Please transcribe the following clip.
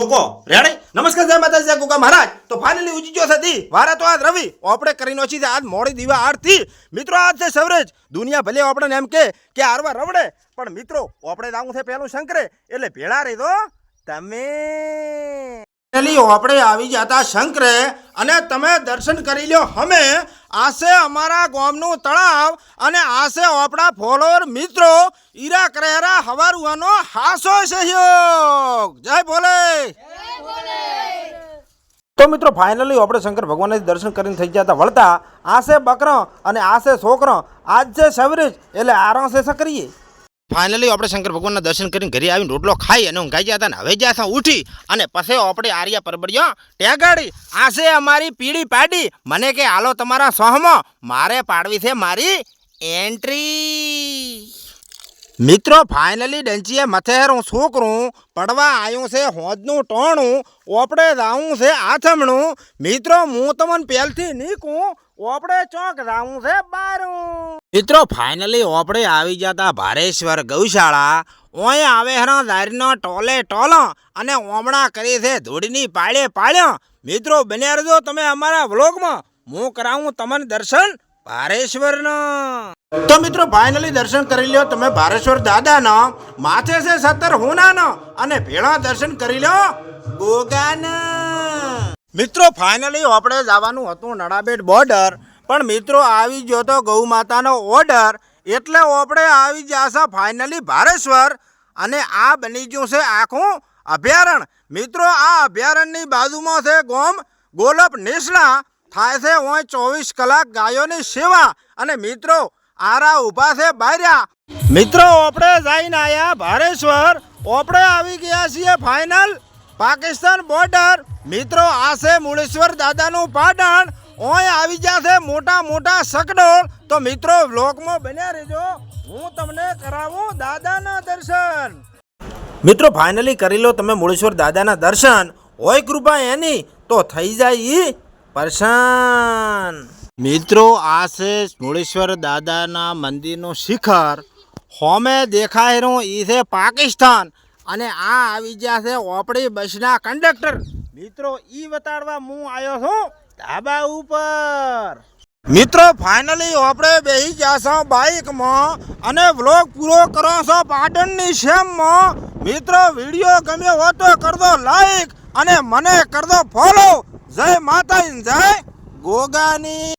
को रेडी नमस्कार जय माता जय गुगा महाराज तो फाइनली उजी जो थी वारा तो आज रवि ओपड़े करीनो छी आज मोड़ी दीवा आरती मित्रों आज से सवरेज दुनिया भले ओपड़े नेम के आरवा रवड़े पण मित्रों ओपड़े जाऊं थे पहलू शंकरे एटले भेळा रही दो तमे फाइनली ओपड़े आवी जाता शंकरे अने तमे दर्शन करी लो हमें आसे अमारा गामनु तळाव अने आसे ओपड़ा फॉलोअर मित्रों ईरा करेरा हवारुआनो हासो सहयोग जय भोले तो मित्रों फाइनली આપણે શંકર ભગવાનના દર્શન કરીને થઈ જતા વળતા આસે બકરો અને આસે છોકરો આજ છે સવરેજ એટલે આરામ સે કરીએ ફાઇનલી આપણે શંકર ભગવાનના દર્શન કરીને ઘરે આવીને રોટલો ખાઈ અને ઊંઘાઈ જતા ને હવે જ્યાં ઉઠી અને પછી આપણે આર્યા પરબડિયો ટેગાડી આસે અમારી પીડી પાડી મને કે હાલો તમારા સહમાં મારે પાડવી છે મારી એન્ટ્રી मित्रों फाइनली डंचिए मथेरू छोकरू पड़वा आयु से होजनु टोणु ओपड़े जाऊं से आथमणु मित्रों मुँ तमन पहलथी नीकू ओपड़े चौक जाऊं से बारू मित्रों फाइनली ओपड़े आवी जाता भारेश्वर गौशाला ओए आवे हरा दारीनो टोले टोलो अने ओमणा करी से धूड़नी पाळे पाळ्यो मित्रों बन्या रहो तमे अमारा व्लॉग में मुँ कराऊं तमन दर्शन भारेश्वर न तो मित्रों फाइनली दर्शन कर लियो तमे भारेश्वर दादा न माथे से 17 होना न अने भेड़ा दर्शन कर लियो गोगा न मित्रों फाइनली आपणे जावानुं हतुं नड़ाबेट बॉर्डर पण मित्रों आवी गयो तो गौ माता नो ऑर्डर एटले आपणे आवी जाशा फाइनली भारेश्वर अने आ बनी गयुं छे आखुं अभयारण्य मित्रों आ अभयारण्यनी बाजुमां छे गाम गोलप नेसला थाय छे 24 कलाक गायोनी सेवा अने मित्रों आरा उभा से बाहरिया मित्रों ओपड़े जाइन आया भारेश्वर ओपड़े आवी गया छे फाइनल पाकिस्तान बॉर्डर मित्रों आसे मुळेश्वर दादानु पाटण ओय आवी जाशे मोटा मोटा सकडोल तो मित्रों व्लॉग में बन्या रहेजो हूँ तमने करावुं दादाना दर्शन मित्रों फाइनली करी लो तमे मुळेश्वर दादाना दर्शन होय कृपा एनी तो थई जाय ई परशान मित्रों आ से मुळेश्वर दादाना मंदिरનું શિખર હોમે દેખાય રહ્યું ઈ છે પાકિસ્તાન અને આ આવી ગયા છે ઓપડી બસના કંડક્ટર મિત્રો ઈ બતાડવા હું આવ્યો છું ધાબા ઉપર મિત્રો ફાઇનલી આપણે બેહી જાશો બાઇકમાં અને વ્લોગ પૂરો કરો છો પાટણની શેમમાં મિત્રો વિડિયો ગમ્યો હોય તો કરજો લાઈક અને મને કરજો ફોલો જય માતા જય ગોગાની